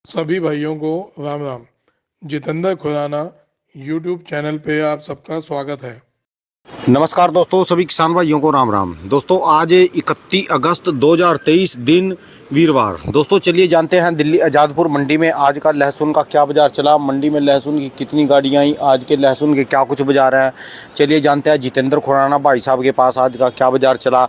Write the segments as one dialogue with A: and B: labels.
A: सभी भाइयों को राम राम। जितेंद्र खुराना यूट्यूब चैनल पे आप सबका स्वागत है।
B: नमस्कार दोस्तों, सभी किसान भाइयों को राम राम। दोस्तों आज 31 अगस्त 2023 दिन वीरवार। दोस्तों चलिए जानते हैं दिल्ली आज़ादपुर मंडी में आज का लहसुन का क्या बाज़ार चला, मंडी में लहसुन की कितनी गाड़ियाँ आई, आज के लहसुन के क्या कुछ बाज़ार हैं। चलिए जानते हैं जितेंद्र खुराना भाई साहब के पास आज का क्या बाज़ार चला।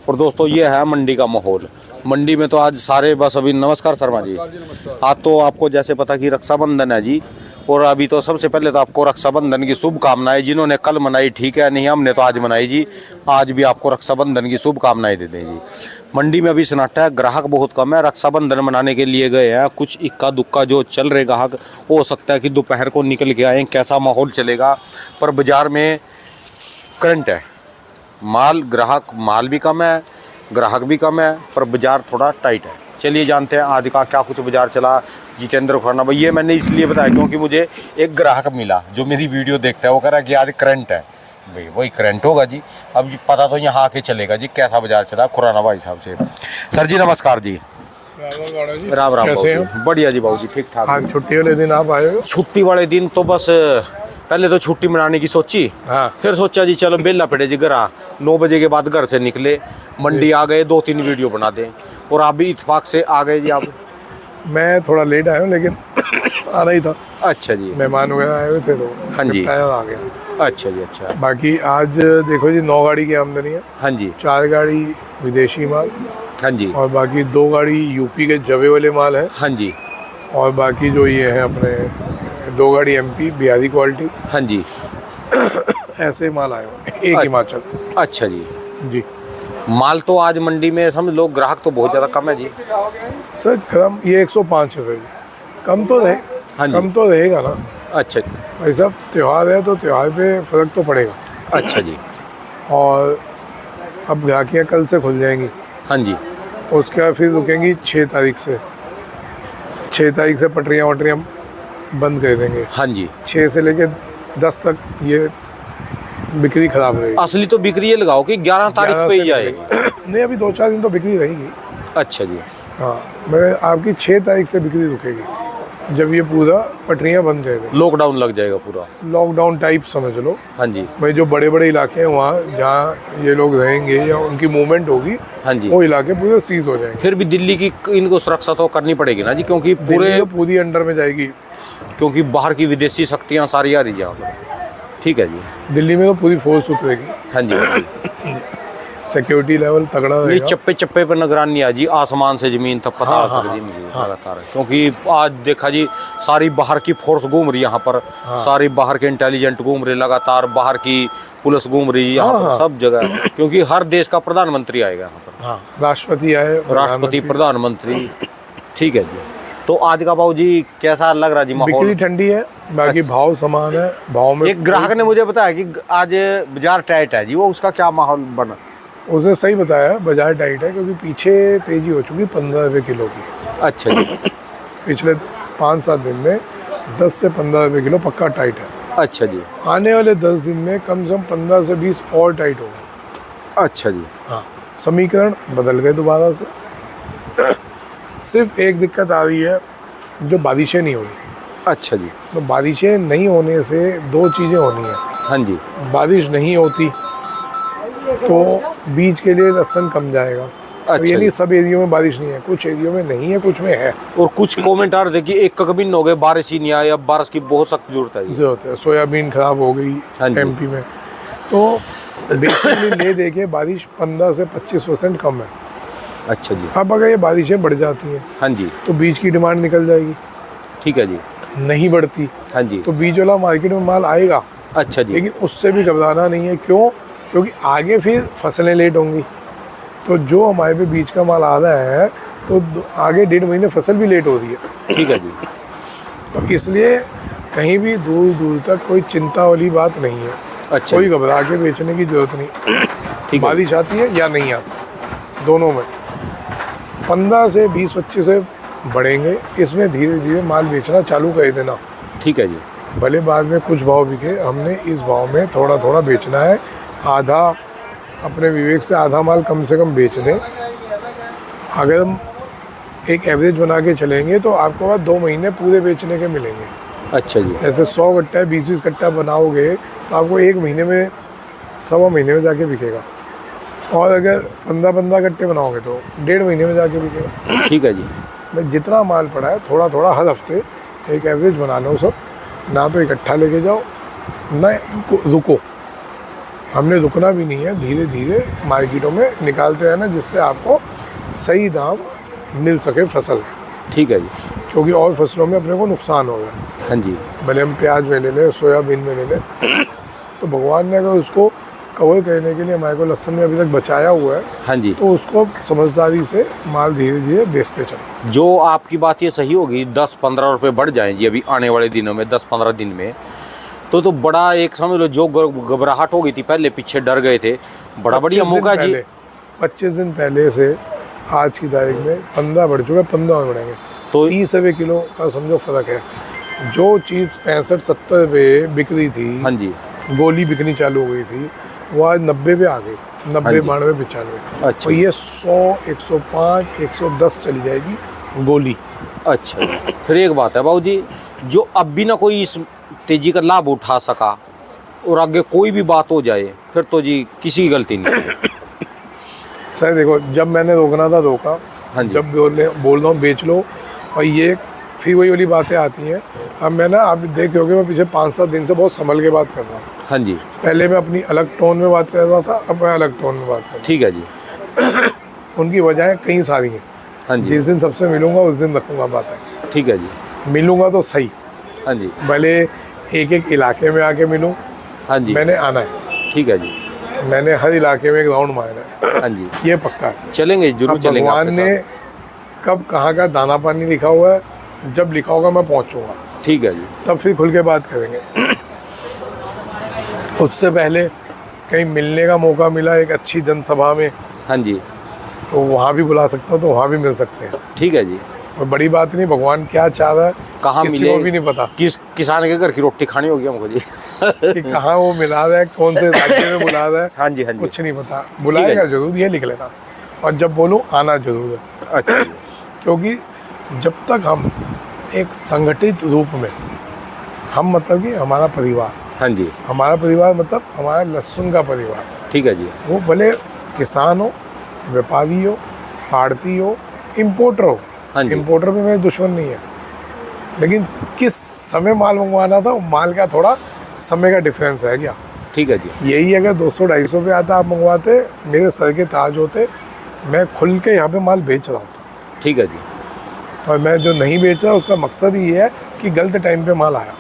B: और दोस्तों ये है मंडी का माहौल। मंडी में तो आज सारे बस अभी नमस्कार शर्मा जी। आज तो आपको जैसे पता कि रक्षाबंधन है जी, और अभी तो सबसे पहले तो आपको रक्षाबंधन की शुभकामनाएं। जिन्होंने कल मनाई ठीक है, नहीं हमने तो आज मनाई जी। आज भी आपको रक्षाबंधन की शुभकामनाएं देते हैं जी। मंडी में अभी सन्नाटा है, ग्राहक बहुत कम है। रक्षाबंधन मनाने के लिए गए हैं, कुछ इक्का दुक्का जो चल रहे ग्राहक, हो सकता है कि दोपहर को निकल के आए, कैसा माहौल चलेगा। पर बाजार में करंट है, माल भी कम है, ग्राहक भी कम है, पर बाजार थोड़ा टाइट है। चलिए जानते हैं आज का क्या कुछ बाजार चला। जितेंद्र खुराना भाई, ये मैंने इसलिए बताया क्योंकि मुझे एक ग्राहक मिला जो मेरी वीडियो देखता है, वो कह रहा है कि आज करंट है। भाई वही करंट होगा जी, अब पता तो यहाँ आके चलेगा जी कैसा बाजार चला खुराना भाई साहब से। सर जी नमस्कार जी। राम राम।
A: कैसे हैं?
B: बढ़िया जी बाबू जी, ठीक ठाक।
A: आज छुट्टी वाले दिन आप आए हो?
B: छुट्टी वाले दिन तो बस पहले तो छुट्टी मनाने की सोची,
A: हाँ।
B: फिर सोचा जी चलो बेला पड़े जी, घर 9 बजे के बाद घर से निकले, मंडी आ गए, 2-3 वीडियो बना दें, और आप भी इत्तेफाक से आ गए जी। आप
A: मैं थोड़ा लेट आया हूँ लेकिन आना ही था।
B: अच्छा जी,
A: मेहमान वगैरह आए हुए थे तो
B: हाँ जी,
A: आ गया।
B: अच्छा जी, अच्छा।
A: बाकी आज देखो जी 9 गाड़ी की आमदनी है।
B: हाँ जी,
A: 4 गाड़ी विदेशी माल,
B: हाँ जी,
A: और बाकी 2 गाड़ी यूपी के जवे वाले माल है,
B: हाँ जी,
A: और बाकी जो ये है अपने 2 गाड़ी एमपी बिहारी क्वालिटी,
B: हाँ जी।
A: ऐसे माल आए हुए। एक हिमाचल।
B: अच्छा जी।
A: जी
B: माल तो आज मंडी में समझ लो ग्राहक तो बहुत ज़्यादा कम है जी।
A: सर कम ये 105 रुपये जी, कम तो रहे।
B: हाँ जी।
A: कम तो रहेगा ना
B: अच्छा,
A: भाई साहब, त्यौहार है तो त्यौहार पे फ़र्क तो पड़ेगा।
B: अच्छा जी,
A: और अब ग्राहकियाँ कल से खुल जाएंगी,
B: हाँ जी,
A: उसके बाद फिर रुकेंगी 6 तारीख से। 6 तारीख से पटरियाँ वटरियाँ बंद कर देंगे।
B: हाँ जी।
A: 6 से लेके 10 तक ये बिक्री खराब रहेगी।
B: असली तो बिक्री ये लगाओ कि 11 तारीख पे ही जाएगी।
A: नहीं, अभी 2-4 दिन तो बिक्री रहेगी।
B: अच्छा जी।
A: हाँ, मैं आपकी 6 तारीख से बिक्री रुकेगी, जब ये पूरा पटरियाँ बंद कर देंगे।
B: लॉकडाउन लग जाएगा पूरा,
A: लॉकडाउन टाइप समझ लो।
B: हाँ जी,
A: भाई जो बड़े बड़े इलाके हैं वहाँ जहाँ ये लोग रहेंगे या उनकी मूवमेंट होगी,
B: हाँ जी,
A: वो इलाके पूरे सीज हो जाएंगे।
B: फिर भी दिल्ली की इनको सुरक्षा तो करनी पड़ेगी ना जी, क्योंकि
A: पूरी अंडर में जाएगी,
B: क्योंकि बाहर की विदेशी शक्तियाँ सारी आ रही है यहाँ पर। ठीक है जी।
A: दिल्ली में तो पूरी फोर्स उतरेगी।
B: हाँ जी,
A: सिक्योरिटी लेवल तगड़ा
B: ये
A: रहेगा।
B: चप्पे चप्पे पर निगरानी आ जी, आसमान से जमीन तक पता
A: हाँ,
B: तक जी लगातार। क्योंकि आज देखा जी सारी बाहर की फोर्स घूम रही है यहाँ पर, सारी बाहर के इंटेलिजेंट घूम रहे लगातार, बाहर की पुलिस घूम रही है यहाँ पर, सब जगह। क्योंकि हर देश का प्रधानमंत्री आएगा यहाँ पर।
A: हाँ, राष्ट्रपति आए,
B: राष्ट्रपति, प्रधानमंत्री। ठीक है जी। तो आज का भाव जी कैसा लग रहा जी माहौल?
A: बिक्री ठंडी है, बाकी भाव समान है। भाव में
B: एक ग्राहक ने मुझे बताया कि आज बाजार टाइट है जी, वो उसका क्या माहौल बना?
A: उसे सही बताया, बाजार टाइट है क्योंकि पीछे तेजी हो चुकी 15 रुपये किलो की।
B: अच्छा जी।
A: पिछले 5-7 दिन में 10 से 15 रुपये किलो पक्का टाइट है।
B: अच्छा जी।
A: आने वाले 10 दिन में कम से कम 15 से 20 और टाइट होगा।
B: अच्छा जी।
A: हाँ, समीकरण बदल गए दोबारा से। सिर्फ एक दिक्कत आ रही है, जो बारिशें नहीं हो रही।
B: अच्छा जी।
A: तो बारिशें नहीं होने से 2 चीज़ें होनी है।
B: हाँ जी।
A: बारिश नहीं होती तो बीज के लिए लहसुन कम जाएगा।
B: अच्छा,
A: तो ये नहीं सब एरियो में बारिश नहीं है, कुछ एरियो में नहीं है, कुछ में है।
B: और कुछ कमेंट आ रहे थे कि एक ककबिन हो गए, बारिश ही नहीं आई, अब बारिश की बहुत सख्त जरूरत है।
A: जरूरत है। सोयाबीन खराब हो गई
B: हाँ जी।
A: एमपी में, तो बेसिकली ले देखे बारिश 15 से 25% कम है।
B: अच्छा जी।
A: अब अगर ये बारिशें बढ़ जाती हैं
B: हाँ जी।
A: तो बीज की डिमांड निकल जाएगी।
B: ठीक है जी।
A: नहीं बढ़ती
B: हाँ जी।
A: तो बीज वाला मार्केट में माल आएगा।
B: अच्छा जी।
A: लेकिन उससे भी घबराना नहीं है। क्यों? क्योंकि आगे फिर फसलें लेट होंगी। तो जो हमारे पे बीज का माल आ रहा है तो आगे 1.5 महीने फसल भी लेट हो रही है।
B: ठीक है जी।
A: तो इसलिए कहीं भी दूर दूर तक कोई चिंता वाली बात नहीं है।
B: अच्छा।
A: कोई घबरा के बेचने की जरूरत नहीं।
B: ठीक है।
A: बारिश आती है या नहीं आती, दोनों में 15 से 20-25 से बढ़ेंगे। इसमें धीरे धीरे माल बेचना चालू कर देना।
B: ठीक है जी।
A: भले बाद में कुछ भाव बिके, हमने इस भाव में थोड़ा थोड़ा बेचना है। आधा अपने विवेक से आधा माल कम से कम बेच दें। अगर हम एक एवरेज बना के चलेंगे तो आपको बाद 2 महीने पूरे बेचने के मिलेंगे।
B: अच्छा जी।
A: जैसे 100 कट्टा 20-20 कट्टा बनाओगे तो आपको 1 महीने में, 1.25 महीने में जाके बिकेगा। और अगर 15-15 कट्टे बनाओगे तो 1.5 महीने में जाके बिकेगा।
B: ठीक है जी।
A: मैं जितना माल पड़ा है थोड़ा थोड़ा हर हफ्ते एक एवरेज बना लो सब, ना तो इकट्ठा लेके जाओ ना रुको। हमने रुकना भी नहीं है, धीरे धीरे मार्केटों में निकालते हैं ना, जिससे आपको सही दाम मिल सके फसल।
B: ठीक है जी।
A: क्योंकि और फसलों में अपने को नुकसान हो गया।
B: हाँ जी।
A: भले हम प्याज में ले लें, सोयाबीन में ले लें, तो भगवान ने अगर उसको कवर करने के लिए हमारे को लहसुन में अभी तक बचाया हुआ है,
B: हाँ जी।
A: तो उसको समझदारी से माल धीरे धीरे बेचते चलो।
B: जो आपकी बात ये सही होगी, 10-15 रुपये बढ़ जाएँ जी अभी आने वाले दिनों में, 10-15 दिन में, तो बड़ा एक समझ लो जो घबराहट हो गई थी पहले, पीछे डर गए थे, बड़ा बढ़िया मौका जी।
A: 25 दिन पहले से आज की तारीख में 15 बढ़ चुका है, 15 में बढ़ेंगे तो 30 रुपये किलो का समझो फ़र्क है। जो चीज़ 65-70 रुपये बिक रही थी,
B: हाँ जी,
A: गोली बिकनी चालू हो गई थी, वो आज 90 पे आ गई, 90, 92, 95।
B: अच्छा।
A: और ये 100, 105, 110 चली जाएगी गोली।
B: अच्छा। फिर एक बात है बाबू जी, जो अब भी ना कोई इस तेजी का लाभ उठा सका और आगे कोई भी बात हो जाए, फिर तो जी किसी की गलती नहीं।
A: सर देखो, जब मैंने रोकना था रोका,
B: हाँ जी।
A: जब बोल रहा हूँ बेच लो, और ये फिर वही वाली बातें आती हैं। अब मैं ना, आप देखे होगे, मैं पिछले 5-7 दिन से बहुत संभल के बात कर रहा हूँ।
B: हाँ जी।
A: पहले मैं अपनी अलग टोन में बात कर रहा था, अब मैं अलग टोन में बात कर रहा हूँ।
B: ठीक है जी।
A: उनकी वजहें कई सारी हैं।
B: हाँ जी।
A: जिस दिन सबसे मिलूंगा उस दिन रखूँगा बातें।
B: ठीक है जी।
A: मिलूंगा तो सही,
B: हाँ जी।
A: भले एक इलाके में आके मिलूँ,
B: हाँ जी।
A: मैंने आना है।
B: ठीक है जी।
A: मैंने हर इलाके में एक राउंड मारना है।
B: हाँ जी।
A: ये पक्का है।
B: चलेंगे, जरूर
A: अब
B: चलेंगे।
A: भगवान ने कब कहाँ का दाना पानी लिखा हुआ है, जब लिखा होगा मैं पहुँचूँगा।
B: ठीक है जी।
A: तब फिर खुल के बात करेंगे। उससे पहले कहीं मिलने का मौका मिला एक अच्छी जनसभा में,
B: हाँ जी।
A: तो वहाँ भी बुला सकता हूँ, तो वहाँ भी मिल सकते हैं।
B: ठीक है जी।
A: और बड़ी बात नहीं, भगवान क्या चाह रहा है
B: कहाँ
A: किसी
B: मिले
A: को भी नहीं पता।
B: किस किसान के घर की रोटी खानी होगी हमको जी।
A: कि कहाँ वो मिला रहा है, कौन से राज्य में बुला रहा है,
B: हाँ जी। हाँ जी।
A: कुछ नहीं पता। बुलाएगा जरूर, ये लिख लेना। और जब बोलूँ आना जरूर है।
B: अच्छा जी।
A: क्योंकि जब तक हम एक संगठित रूप में, हम मतलब कि हमारा परिवार,
B: हाँ जी।
A: हमारा परिवार मतलब हमारा लहसुन का परिवार,
B: ठीक है जी।
A: वो भले किसान हो, व्यापारी हो, आड़ती हो, इम्पोर्टर हो।
B: हाँ जी।
A: इम्पोर्टर भी मेरे दुश्मन नहीं है, लेकिन किस समय माल मंगवाना था, माल का थोड़ा समय का डिफरेंस है क्या।
B: ठीक है जी।
A: यही अगर 200-250 पे आता आप मंगवाते, मेरे सर के ताज होते, मैं खुल के यहाँ पे माल बेच रहा होता।
B: ठीक है जी।
A: और मैं जो नहीं बेच रहा उसका मकसद ये है कि गलत टाइम पे माल आया।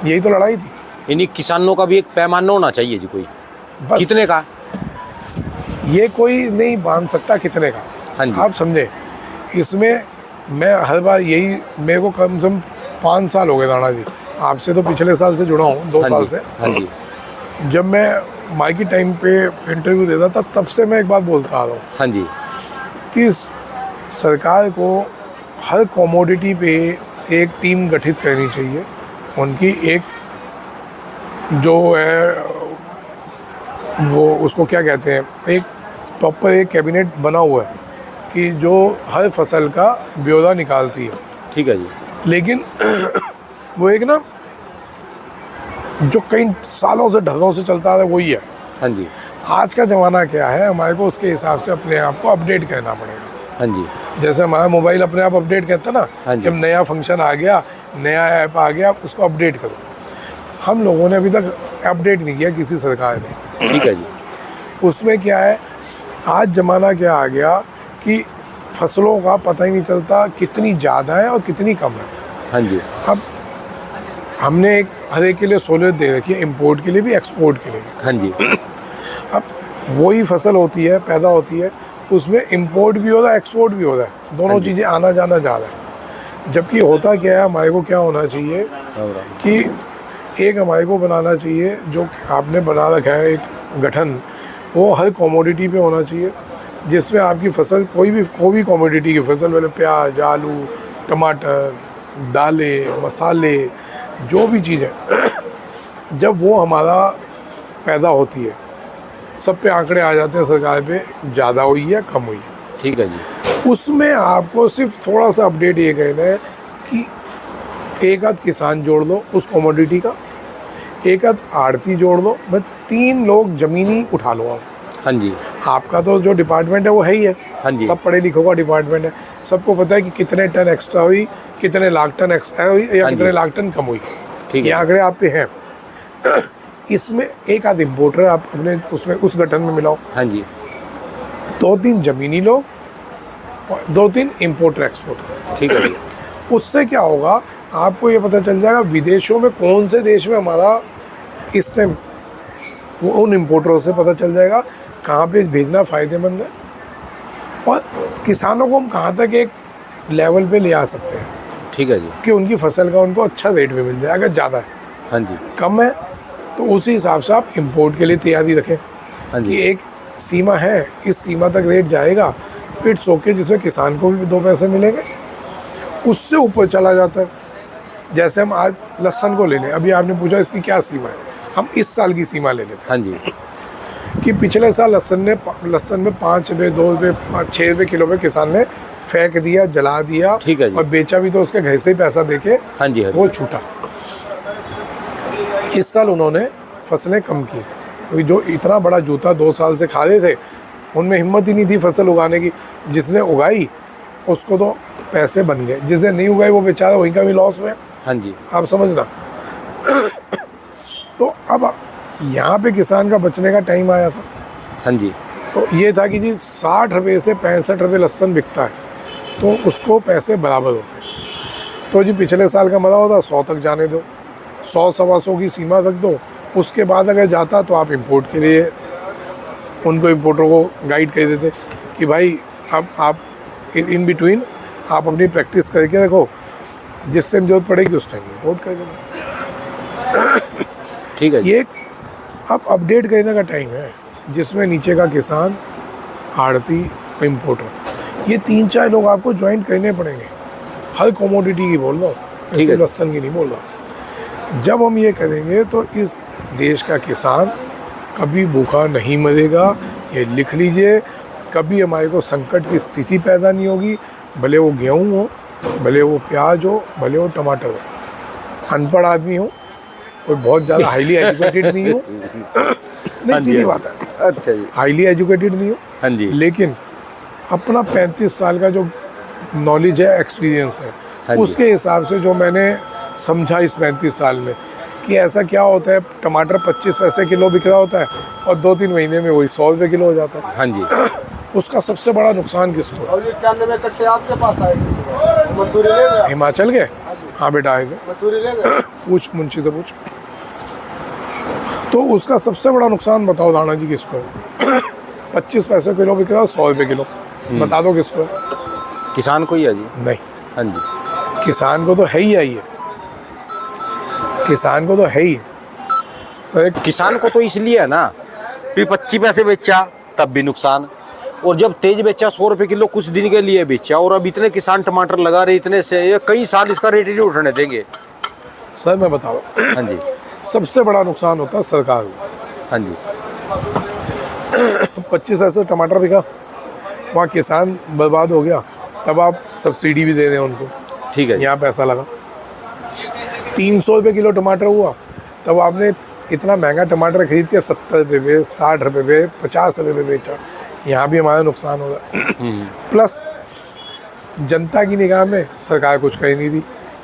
A: यही तो लड़ाई थी।
B: इन्हीं किसानों का भी एक पैमाना होना चाहिए जी, कोई
A: बस
B: कितने का।
A: ये कोई नहीं बांध सकता कितने का।
B: हाँ जी।
A: आप समझे, इसमें मैं हर बार यही, मेरे को कम से कम 5 साल हो गए राणा जी, आपसे तो पिछले साल से जुड़ा हूँ, 2 साल से।
B: हाँ जी।
A: जब मैं माइकी टाइम पे इंटरव्यू देता था, तब से मैं एक बात बोलता आ रहा हूँ
B: हाँ जी।
A: कि सरकार को हर कमोडिटी पे एक टीम गठित करनी चाहिए। उनकी एक जो है वो उसको क्या कहते हैं, एक प्रॉपर एक कैबिनेट बना हुआ है कि जो हर फसल का ब्यौरा निकालती है।
B: ठीक है जी।
A: लेकिन वो एक ना जो कई सालों से ढलों से चलता है वही है।
B: हाँ जी।
A: आज का ज़माना क्या है, हमारे को उसके हिसाब से अपने आप को अपडेट करना पड़ेगा।
B: हाँ जी।
A: जैसे हमारा मोबाइल अपने आप अपडेट करता है ना,
B: हाँ जी।
A: जब नया फंक्शन आ गया, नया ऐप आ गया, उसको अपडेट करो। हम लोगों ने अभी तक अपडेट नहीं किया, किसी सरकार ने।
B: ठीक है जी।
A: उसमें क्या है, आज ज़माना क्या आ गया कि फसलों का पता ही नहीं चलता कितनी ज़्यादा है और कितनी कम है।
B: हाँ जी।
A: अब हमने एक हर एक के लिए सहूलियत दे रखी है, इम्पोर्ट के लिए भी, एक्सपोर्ट के लिए भी।
B: हाँ जी।
A: अब वही फसल होती है, पैदा होती है, उसमें इंपोर्ट भी हो रहा है, एक्सपोर्ट भी हो रहा है, दोनों चीज़ें आना जाना जा रहा है। जबकि होता क्या है, हमारे को क्या होना चाहिए कि एक हमारे को बनाना चाहिए, जो आपने बना रखा है एक गठन, वो हर कमोडिटी पे होना चाहिए, जिसमें आपकी फसल कोई भी कमोडिटी की फसल, मतलब प्याज, आलू, टमाटर, दालें, मसाले, जो भी चीज़ें, जब वो हमारा पैदा होती है, सब पे आंकड़े आ जाते हैं सरकार पे, ज़्यादा हुई है कम हुई है।
B: ठीक है जी।
A: उसमें आपको सिर्फ थोड़ा सा अपडेट ये कहना है कि एक आध किसान जोड़ लो उस कमोडिटी का, एक आध आड़ती जोड़ लो, बस 3 लोग ज़मीनी उठा लो आप।
B: हाँ जी।
A: आपका तो जो डिपार्टमेंट है वो है ही है,
B: हाँ जी।
A: सब पढ़े लिखों का डिपार्टमेंट है, सबको पता है कि कितने टन एक्स्ट्रा हुई, कितने लाख टन एक्स्ट्रा हुई या
B: हाँ जी।
A: कितने लाख टन कम हुई,
B: ठीक
A: ये
B: है।
A: आंकड़े आप पे हैं। इसमें एक आध इम्पोर्टर आप अपने उसमें उस गठन में मिलाओ,
B: हाँ जी।
A: 2-3 ज़मीनी लोग और 2-3 इम्पोर्टर एक्सपोर्टर।
B: ठीक है जी।
A: उससे क्या होगा, आपको ये पता चल जाएगा विदेशों में कौन से देश में हमारा इस टाइम, वो उन इम्पोर्टरों से पता चल जाएगा कहाँ पे भेजना फ़ायदेमंद है, और किसानों को हम कहाँ तक एक लेवल पे ले आ सकते हैं
B: ठीक है जी।
A: कि उनकी फसल का उनको अच्छा रेट भी मिल जाए। अगर ज़्यादा है,
B: हाँ जी।
A: कम है, तो उसी हिसाब से आप इंपोर्ट के लिए तैयारी रखें
B: हाँ
A: कि
B: जी।
A: एक सीमा है, इस सीमा तक रेट जाएगा तो इट्स ओके, जिसमें किसान को भी 2 पैसे मिलेंगे। उससे ऊपर चला जाता है, जैसे हम आज लहसुन को ले लें, अभी आपने पूछा इसकी क्या सीमा है, हम इस साल की सीमा ले लेते
B: हाँ जी।
A: हैं कि पिछले साल लहसुन में 5 रुपये, 2 रुपये, 6 रुपये किलो में किसान ने फेंक दिया, जला दिया,
B: ठीक है जी।
A: और बेचा भी तो उसके घर से ही पैसा देके
B: हाँ जी। हाँ जी।
A: वो छूटा। इस साल उन्होंने फसलें कम की, क्योंकि जो इतना बड़ा जूता 2 साल से खा रहे थे उनमें हिम्मत ही नहीं थी फसल उगाने की। जिसने उगाई उसको तो पैसे बन गए, जिसने नहीं उगाई वो बेचारा वहीं का भी लॉस में।
B: हाँ जी।
A: आप समझना। तो अब यहाँ पे किसान का बचने का टाइम आया था।
B: हाँ जी।
A: तो ये था कि जी 60 रुपये से 65 रुपये लहसुन बिकता है, तो उसको पैसे बराबर होते हैं। तो जी पिछले साल का मरा होता 100 तक जाने दो, 100-125 की सीमा रख दो, उसके बाद अगर जाता तो आप इंपोर्ट के लिए उनको, इम्पोर्टर को गाइड कर देते कि भाई अब आप इन बिटवीन आप अपनी प्रैक्टिस करके रखो, जिस टाइम जरूरत पड़ेगी उस टाइम इंपोर्ट कर देना।
B: ठीक है जी।
A: ये अब अपडेट करने का टाइम है, जिसमें नीचे का किसान, आड़ती, इम्पोर्टर, ये 3-4 लोग आपको ज्वाइन करने पड़ेंगे। हर कमोडिटी की बोल रहा हूँ,
B: ठीक है।
A: सिर्फ लहसुन की नहीं बोल रहा। जब हम ये करेंगे तो इस देश का किसान कभी भूखा नहीं मरेगा, ये लिख लीजिए। कभी हमारे को संकट की स्थिति पैदा नहीं होगी, भले वो गेहूँ हो, भले वो प्याज हो, भले वो टमाटर हो। अनपढ़ आदमी हो, कोई बहुत ज़्यादा हाईली एजुकेटेड नहीं हो, नहीं सीधी बात है,
B: अच्छा जी।
A: हाईली एजुकेटेड नहीं हो,
B: हाँ जी।
A: लेकिन अपना 35 साल का जो नॉलेज है, एक्सपीरियंस
B: हाँ
A: है,
B: जी।
A: उसके हिसाब से जो मैंने समझा इस 35 साल में कि ऐसा क्या होता है, टमाटर 25 पैसे किलो बिक रहा होता है और 2-3 महीने में वही 100 रुपये किलो हो जाता है।
B: हाँ जी।
A: उसका सबसे बड़ा नुकसान किसको है?
C: और ये 91 कट्टे आपके पास आए थे, मजदूरी ले गए?
A: हिमाचल के? हाँ बेटा आएगा,
C: मजदूरी ले गए?
A: पूछ मुंशी से पूछ। तो उसका सबसे बड़ा नुकसान बताओ दाना जी किसको है? 25 पैसे किलो बिक रहा है, 100 रुपये किलो, बता दो किसको है?
B: किसान को ही है जी।
A: नहीं,
B: हाँ जी।
A: किसान को तो है ही है, किसान को तो है ही सर।
B: किसान को तो इसलिए है ना, फिर 25 पैसे बेचा तब भी नुकसान, और जब तेज बेचा 100 रुपये किलो कुछ दिन के लिए बेचा, और अब इतने किसान टमाटर लगा रहे, इतने से ये कई साल इसका रेट ही नहीं उठने देंगे।
A: सर मैं बता रहा हूँ,
B: हाँ जी।
A: सबसे बड़ा नुकसान होता है सरकार को।
B: हाँ जी।
A: 25 पैसे टमाटर बिका, वहाँ किसान बर्बाद हो गया, तब आप सब्सिडी भी दे रहे हैं उनको,
B: ठीक है जी।
A: यहाँ पैसा लगा। 300 रुपये किलो टमाटर हुआ, तब आपने इतना महंगा टमाटर खरीद के 70 रुपये पे, 60 रुपये पे, 50 रुपये पे बेचा, यहाँ भी हमारा नुकसान हो रहा है। प्लस जनता की निगाह में सरकार कुछ कही नहीं दी,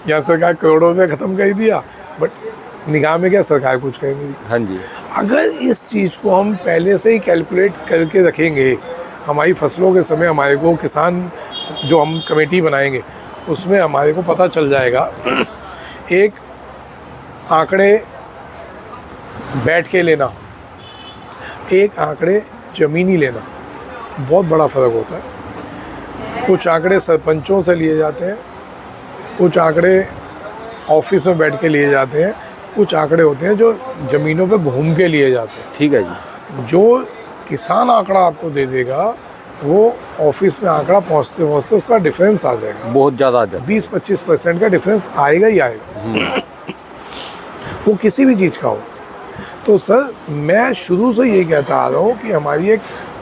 A: यहाँ सरकार करोड़ों रुपये ख़त्म कर दिया, बट निगाह में क्या, सरकार कुछ कही नहीं दी।
B: हाँ जी।
A: अगर इस चीज़ को हम पहले से ही कैलकुलेट करके रखेंगे, हमारी फसलों के समय हमारे को किसान जो हम कमेटी बनाएंगे उसमें हमारे को पता चल जाएगा, एक आंकड़े बैठ के लेना, एक आंकड़े ज़मीनी लेना, बहुत बड़ा फ़र्क होता है। कुछ आंकड़े सरपंचों से लिए जाते हैं, कुछ आंकड़े ऑफिस में बैठ के लिए जाते हैं, कुछ आंकड़े होते हैं जो ज़मीनों पे घूम के लिए जाते हैं।
B: ठीक है जी।
A: जो किसान आंकड़ा आपको दे देगा वो ऑफिस में आंकड़ा पहुंचते पहुंचते उसका डिफरेंस आ जाएगा,
B: बहुत ज़्यादा आ जाता
A: 20-25% का डिफरेंस आएगा ही आएगा, वो किसी भी चीज़ का हो। तो सर मैं शुरू से यही कहता आ रहा हूँ कि हमारी एक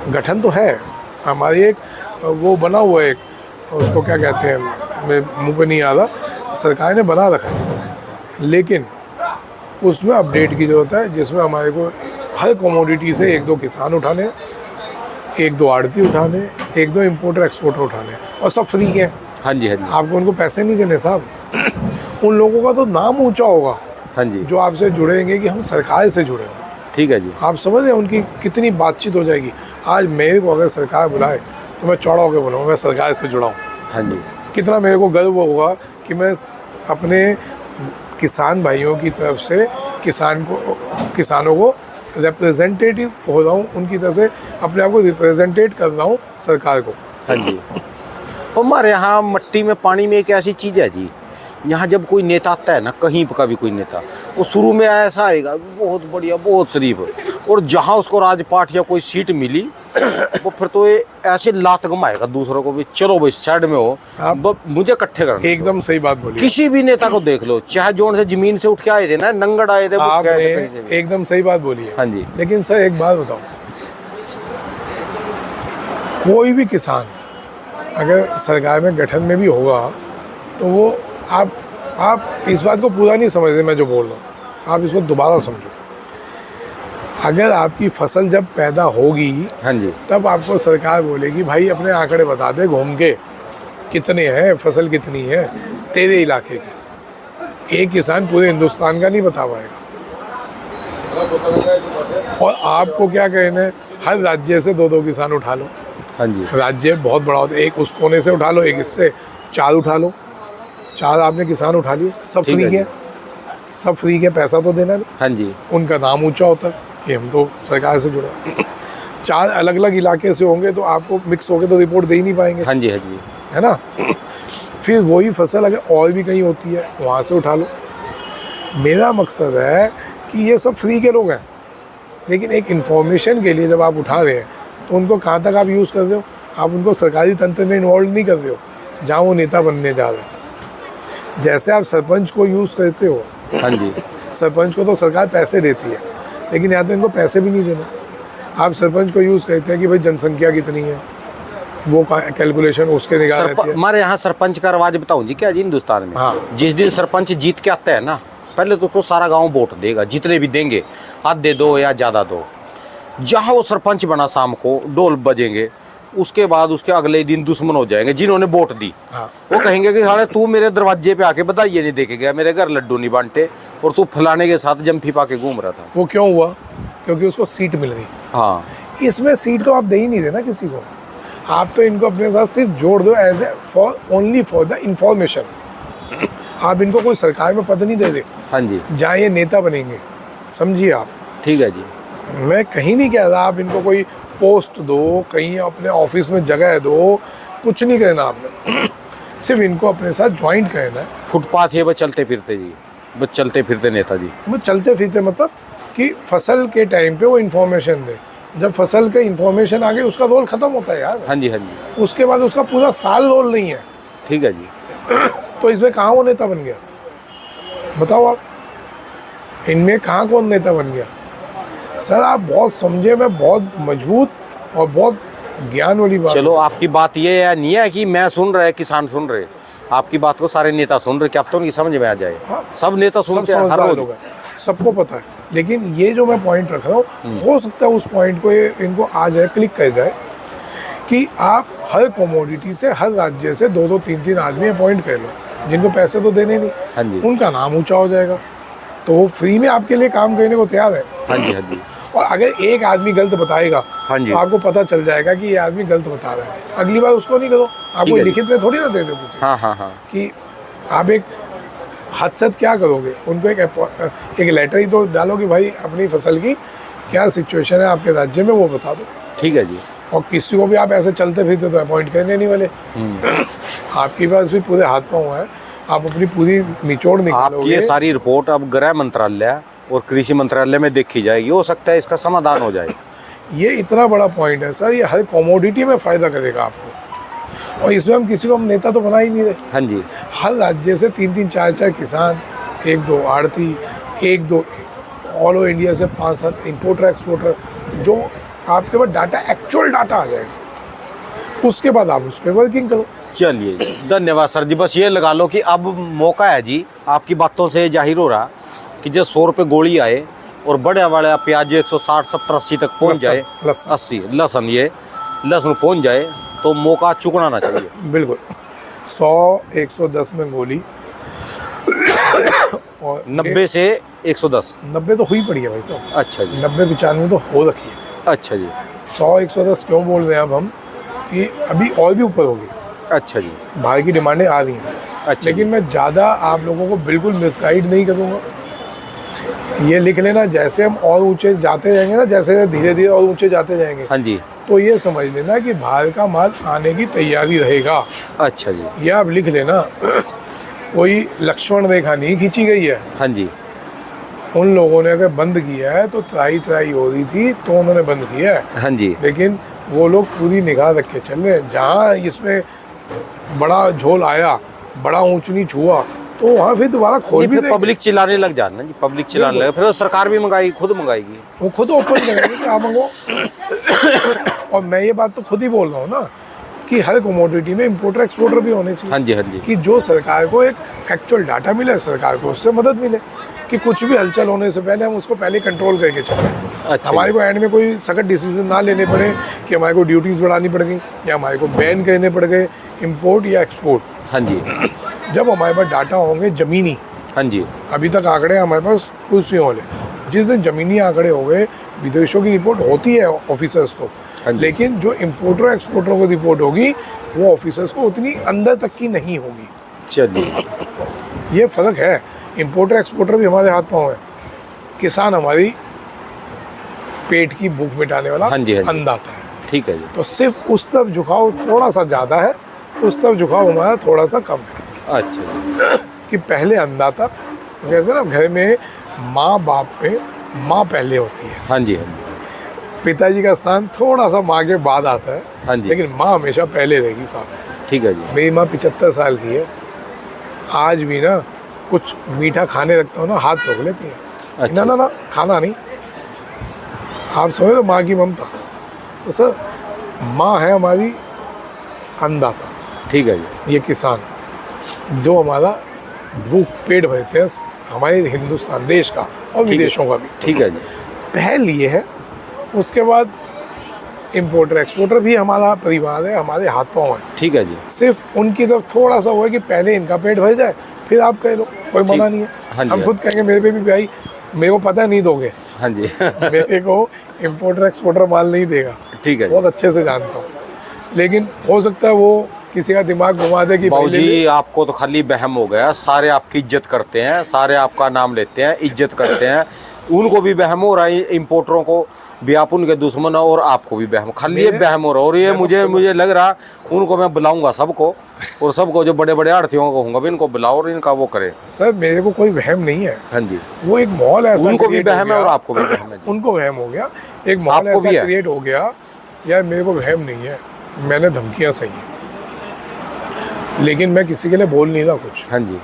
A: गठन तो है, हमारी एक वो बना हुआ है एक, उसको क्या कहते हैं, मैं मुँह पे नहीं आ रहा, सरकार ने बना रखा है, लेकिन उसमें अपडेट की ज़रूरत है, जिसमें हमारे को हर कमोडिटी से 1-2 किसान उठाने, 1-2 आड़ती उठाने, 1-2 इम्पोर्टर एक्सपोर्टर उठाने, और सब फ्री के हैं।
B: हाँ जी, हाँ जी,
A: आपको उनको पैसे नहीं देने साहब। उन लोगों का तो नाम ऊंचा होगा
B: हाँ जी,
A: जो आपसे जुड़ेंगे कि हम सरकार से जुड़े हैं।
B: ठीक है जी,
A: आप समझ रहे हैं उनकी कितनी बातचीत हो जाएगी। आज मेरे को अगर सरकार बुलाए तो मैं चौड़ा होकर बोलूँगा मैं सरकार से जुड़ा हूँ।
B: हाँ जी,
A: कितना मेरे को गर्व होगा कि मैं अपने किसान भाइयों की तरफ से किसानों को रिप्रेजेंटेटिव हो रहा हूँ, उनकी तरफ से अपने आप को रिप्रेजेंटेट कर रहा हूँ सरकार को।
B: हाँ जी। हमारे यहाँ मट्टी में पानी में एक ऐसी चीज़ है जी, यहाँ जब कोई नेता आता है ना, कहीं का भी कोई नेता, वो शुरू में ऐसा आएगा बहुत बढ़िया, बहुत शरीफ, और जहाँ उसको राजपाट या कोई सीट मिली वो फिर तो ये ऐसे लात घुमाएगा दूसरों को भी, चलो भाई साइड में हो, मुझे इकट्ठे करना।
A: एकदम सही बात बोली।
B: किसी भी नेता को देख लो, चाहे जोन से जमीन से उठ के आए थे ना, नंगड़ आए थे,
A: आपने एकदम सही बात बोली है।
B: हाँ जी।
A: लेकिन सर एक बात बताओ, कोई भी किसान अगर सरकार में गठन में भी होगा तो वो आप इस बात को पूरा नहीं समझते मैं जो बोल रहा हूँ, आप इसको दोबारा समझो। अगर आपकी फसल जब पैदा होगी,
B: हाँ जी,
A: तब आपको सरकार बोलेगी भाई अपने आंकड़े बता दे घूम के, कितने हैं, फसल कितनी है तेरे इलाके की। एक किसान पूरे हिंदुस्तान का नहीं बता पाएगा। और आपको क्या कहना है, हर राज्य से 2-2 किसान उठा लो।
B: हाँ जी,
A: राज्य बहुत बड़ा होता है, एक उस कोने से उठा लो, एक इससे, 4 उठा लो, 4 आपने किसान उठा लिए, सब
B: ठीक
A: फ्री
B: है
A: के, सब फ्री के, पैसा तो देना नहीं।
B: हाँ जी,
A: उनका नाम ऊंचा होता है कि हम तो सरकार से जुड़े। 4 अलग अलग इलाके से होंगे तो आपको मिक्स होके तो रिपोर्ट दे ही नहीं पाएंगे,
B: हाँ जी, हाँ जी,
A: है ना। फिर वही फसल अगर और भी कहीं होती है वहाँ से उठा लो। मेरा मकसद है कि ये सब फ्री के लोग हैं, लेकिन एक इन्फॉर्मेशन के लिए जब आप उठा रहे हैं तो उनको कहाँ तक आप यूज़ कर रहे हो, आप उनको सरकारी तंत्र में इन्वॉल्व नहीं कर रहे हो जहाँ वो नेता बनने जा रहे हैं। जैसे आप सरपंच को यूज़ करते हो,
B: हाँ जी,
A: सरपंच को तो सरकार पैसे देती है, लेकिन यहाँ तो इनको पैसे भी नहीं देना। आप सरपंच को यूज़ करते हैं कि भाई जनसंख्या कितनी है, वो कैलकुलेशन उसके निगाह रहती है।
B: हमारे यहाँ सरपंच का रवाज बताऊँ जी क्या जी हिंदुस्तान में,
A: हाँ।
B: जिस दिन सरपंच जीत के आता है ना, पहले तो उसको सारा गांव वोट देगा, जितने भी देंगे, आधे दो या ज़्यादा दो। जहाँ वो सरपंच बना शाम को ढोल बजेंगे, उसके बाद उसके अगले दिन दुश्मन हो जाएंगे जिन्होंने वोट दी।
A: हाँ।
B: वो कहेंगे कि साले तू मेरे दरवाजे पे आके बधाइयाँ नहीं देके गया, मेरे घर लड्डू नहीं बांटे, और तू फलाने के साथ जंफी पा के घूम रहा था।
A: वो क्यों हुआ? क्योंकि उसको सीट मिल गई।
B: हाँ,
A: इसमें सीट तो आप दे ही नहीं देना किसी को, आप तो इनको अपने साथ सिर्फ जोड़ दो as a only for the information. आप इनको कोई सरकार में पद नहीं दे दे
B: हाँ जी,
A: जहाँ ये नेता बनेंगे, समझिए आप।
B: ठीक है जी,
A: मैं कहीं नहीं कह रहा आप इनको कोई पोस्ट दो, कहीं अपने ऑफिस में जगह दो, कुछ नहीं कहना आपने। सिर्फ इनको अपने साथ ज्वाइंट करना है।
B: फुटपाथ है वो चलते फिरते जी, बस चलते फिरते नेता जी।
A: वो चलते फिरते मतलब कि फसल के टाइम पे वो इन्फॉर्मेशन दे, जब फसल के इन्फॉर्मेशन आ गई उसका रोल ख़त्म होता है यार।
B: हाँ जी, हाँ जी,
A: उसके बाद उसका पूरा साल रोल नहीं है।
B: ठीक है जी,
A: तो इसमें कहाँ वो नेता बन गया बताओ आप, इनमें कहाँ कौन नेता बन गया? सर आप बहुत समझे, मैं बहुत मजबूत और बहुत ज्ञान वाली बात।
B: चलो आपकी बात ये है नहीं है कि मैं सुन रहे किसान सुन रहे, आपकी बात को सारे नेता सुन रहे, क्या पता उनकी समझ में आ जाए।
A: हाँ,
B: सब नेता
A: सब
B: सुनते हैं हर
A: समझदार
B: रोज।
A: लोग हैं, सबको पता है। लेकिन ये जो मैं पॉइंट रख रहा हूँ, हो सकता है उस पॉइंट को इनको आ जाए, क्लिक कर जाए कि आप हर कमोडिटी से, हर राज्य से 2-2, 3-3 आदमी अपॉइंट कर लो, जिनको पैसे तो देने
B: हाँ जी।
A: नहीं, उनका नाम ऊंचा हो जाएगा, तो वो फ्री में आपके लिए काम करने को तैयार है।
B: हाँ जी, हाँ जी,
A: और अगर एक आदमी गलत बताएगा
B: हाँ जी,
A: तो आपको पता चल जाएगा कि ये आदमी गलत बता रहा है, अगली बार उसको नहीं करो। आप कोई
B: है जी।
A: लिखित में थोड़ी ना दे दो किसी
B: हाँ हाँ हाँ,
A: कि आप एक हद से क्या करोगे, उनको एक लेटर ही तो डालो कि भाई अपनी फसल की क्या सिचुएशन है आपके राज्य में, वो बता दो।
B: ठीक है जी,
A: और किसी को भी आप ऐसे चलते फिरते तो अपॉइंट करने नहीं वाले। आपके पास भी पूरे हाथ पाँव है, आप अपनी पूरी निचोड़
B: आपकी
A: निकालोगे।
B: ये सारी रिपोर्ट अब गृह मंत्रालय और कृषि मंत्रालय में देखी जाएगी, हो सकता है इसका समाधान हो जाए।
A: ये इतना बड़ा पॉइंट है सर, ये हर कमोडिटी में फ़ायदा करेगा आपको, और इसमें हम किसी को हम नेता तो बना ही नहीं रहे।
B: हाँ जी,
A: हर राज्य से 3-3, 4-4 किसान, 1-2 आड़ती, 1-2 ऑल ओवर इंडिया से 5-7 इंपोर्टर एक्सपोर्टर, जो आपके पास डाटा, एक्चुअल डाटा आ जाएगा। उसके बाद आप उस पर वर्किंग करो।
B: चलिए जी, धन्यवाद सर जी। बस ये लगा लो कि अब मौका है जी, आपकी बातों से जाहिर हो रहा कि जब 100 रुपये गोली आए और बड़े वाले प्याज 160 70 80 तक पहुंच जाए,
A: लहसुन
B: 80 लहसुन पहुंच जाए तो मौका चुकना ना चाहिए।
A: बिल्कुल 100 110 में गोली और
B: 90 से 110।
A: 90 तो हुई पड़ी है भाई साहब।
B: अच्छा जी,
A: 90 95 तो हो रखी है।
B: अच्छा जी,
A: 100 110 क्यों बोल रहे हैं अब हम कि अभी और भी ऊपर होगी,
B: अच्छा जी,
A: बाहर की डिमांडें आ रही हैं।
B: अच्छा
A: लेकिन मैं ज़्यादा आप लोगों को बिल्कुल मिसगाइड नहीं करूँगा। ये लिख लेना, जैसे हम और ऊंचे जाते जाएंगे ना, जैसे धीरे धीरे और ऊंचे जाते जाएंगे,
B: हाँ जी,
A: तो ये समझ लेना कि बाहर का माल आने की तैयारी रहेगा।
B: अच्छा जी,
A: ये आप लिख लेना। कोई लक्ष्मण रेखा नहीं खींची गई है।
B: हाँ जी,
A: उन लोगों ने अगर बंद किया है तो त्राई हो रही थी तो उन्होंने बंद किया है,
B: हाँ जी,
A: लेकिन वो लोग पूरी निगाह रख के चल रहे हैं। जहाँ इसमें बड़ा झोल आया, बड़ा ऊंच नीच हुआ, तो वहाँ फिर दोबारा खोल भी
B: फिर
A: देंगे।
B: पब्लिक चिल्लाने लग जाना जी, पब्लिक चिल्लाने लगे, फिर तो सरकार भी मंगाएगी, खुद मंगाएगी।
A: वो खुद ओपन करेंगे कि आप मंगो। और मैं ये बात तो खुद ही बोल रहा हूँ ना कि हर कमोडिटी में इंपोर्टर एक्सपोर्टर भी होने चाहिए।
B: हाँ जी, हाँ जी,
A: कि जो सरकार को एक एक्चुअल डाटा मिले, सरकार को उससे मदद मिले, कि कुछ भी हलचल होने से पहले हम उसको पहले कंट्रोल करके चलें।
B: अच्छा
A: हमारे को एंड में कोई सख्त डिसीजन ना लेने पड़े कि हमारे को ड्यूटीज़ बढ़ानी पड़ गई या हमारे को बैन करने पड़ गए इम्पोर्ट या एक्सपोर्ट।
B: हाँ जी,
A: जब हमारे पास डाटा होंगे ज़मीनी,
B: हाँ जी,
A: अभी तक आंकड़े हमारे पास कुर्सियों वाले, जिस दिन ज़मीनी आंकड़े हो गए, विदेशों की रिपोर्ट होती है ऑफिसर्स को,
B: हाँ जी।
A: लेकिन जो इम्पोर्टर एक्सपोर्टरों को रिपोर्ट होगी वो ऑफिसर्स को उतनी अंदर तक की नहीं होगी।
B: चलिए,
A: ये फ़र्क है। इम्पोर्टर एक्सपोर्टर भी हमारे हाथ पाँव है, किसान हमारी पेट की भूख मिटाने वाला
B: हाँ जी, हाँ जी।
A: अन्नदाता है।
B: ठीक है जी,
A: तो सिर्फ उस तरफ झुकाव थोड़ा सा ज़्यादा है, उस तरफ झुकाव हमारा थोड़ा सा कम है।
B: अच्छा जी,
A: कि पहले अन्नदाता, कहते हैं ना घर में माँ बाप पे माँ पहले होती है,
B: हाँ जी, हाँ जी,
A: पिताजी का स्थान थोड़ा सा माँ के बाद आता है,
B: हाँ जी,
A: लेकिन माँ हमेशा पहले रहेगी साहब।
B: ठीक है जी,
A: मेरी माँ 75 साल की है, आज भी ना कुछ मीठा खाने लगता हूँ ना, हाथ रोक लेती है।
B: अच्छा।
A: ना खाना नहीं। आप समझो तो माँ की ममता। तो सर माँ है हमारी अन्नदाता,
B: ठीक है जी,
A: ये किसान जो हमारा भूख पेट भरते हैं, हमारे हिंदुस्तान देश का और
B: ठीक है।
A: विदेशों का भी।
B: ठीक है जी,
A: पहल ये है। उसके बाद इम्पोर्टर एक्सपोर्टर भी हमारा परिवार है, हमारे हाथ पाँव है।
B: ठीक है जी,
A: सिर्फ उनकी तरफ थोड़ा सा हुआ है कि पहले इनका पेट भर जाए, फिर आप कह लो, कोई मना नहीं
B: हाँ
A: है।
B: जी,
A: हम खुद कहेंगे मेरे पे भी भाई, मेरे को पता है नहीं दोगे,
B: हाँ जी,
A: मेरे को इम्पोर्टर एक्सपोर्टर माल नहीं देगा,
B: ठीक है जी।
A: बहुत अच्छे से जानता हूँ। लेकिन हो सकता है वो किसी का दिमाग घुमा दे कि भाई ले ले।
B: बाबूजी आपको तो खाली बहम हो गया, सारे आपकी इज्जत करते हैं, सारे आपका नाम लेते हैं, इज्जत करते हैं, उनको भी बहम हो रहा है, इम्पोर्टरों को भी आप उनके दुश्मन हो और आपको भी बहम, खाली ये बहम हो रहा है। और ये मुझे लग रहा उनको मैं बुलाऊंगा सबको, और सबको जो बड़े बड़े आढ़तियों को कहूँगा भी इनको बुलाओ और इनका वो करे।
A: सर मेरे को कोई वहम नहीं है,
B: हाँ जी,
A: वो एक माहौल ऐसा
B: उनको भी
A: create हो
B: बहम है
A: गया,
B: और आपको भी बहम है जी।
A: उनको वहम हो गया, एक माहौल
B: आपको
A: ऐसा
B: भी है?
A: क्रिएट हो गया। यार मेरे को वहम नहीं है, मैंने धमकियाँ सही है, लेकिन मैं किसी के लिए बोल नहीं रहा कुछ।
B: हाँ जी,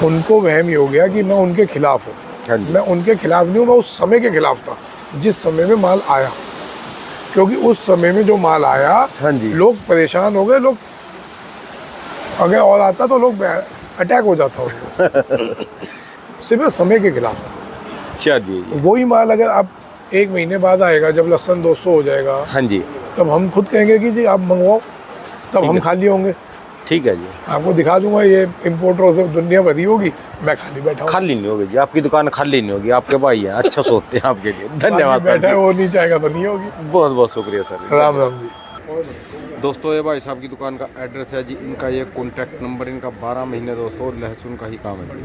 A: उनको वहम ये हो गया कि मैं उनके खिलाफ हूँ।
B: हाँ जी,
A: मैं उनके खिलाफ नहीं हूँ, मैं उस समय के खिलाफ था जिस समय में माल आया, क्योंकि उस समय में जो माल आया,
B: हाँ जी,
A: लोग परेशान हो गए। लोग अगर और आता तो लोग अटैक हो जाता उनको। सिर्फ मैं समय के खिलाफ था।
B: चलिए जी,
A: वही माल अगर अब 1 महीने बाद आएगा, जब लहसुन 200 हो जाएगा,
B: हाँ जी,
A: तब हम खुद कहेंगे कि जी आप मंगवाओ, तब हम
B: है।
A: खाली होंगे।
B: ठीक है जी,
A: आपको दिखा दूंगा ये इम्पोर्टरों से दुनिया भरी होगी, मैं खाली बैठा हूँ।
B: खाली नहीं होगी जी, आपकी दुकान खाली नहीं होगी, आपके भाई हैं, अच्छा सोचते हैं आपके लिए। धन्यवाद सर
A: बैठा है
B: जी।
A: वो नहीं चाहेगा तो नहीं होगी।
B: बहुत बहुत शुक्रिया सर।
A: राम राम जी।
B: दोस्तों ये भाई साहब की दुकान का एड्रेस है जी, इनका ये कॉन्टैक्ट नंबर, इनका 12 महीने दोस्तों लहसुन का ही काम है जी।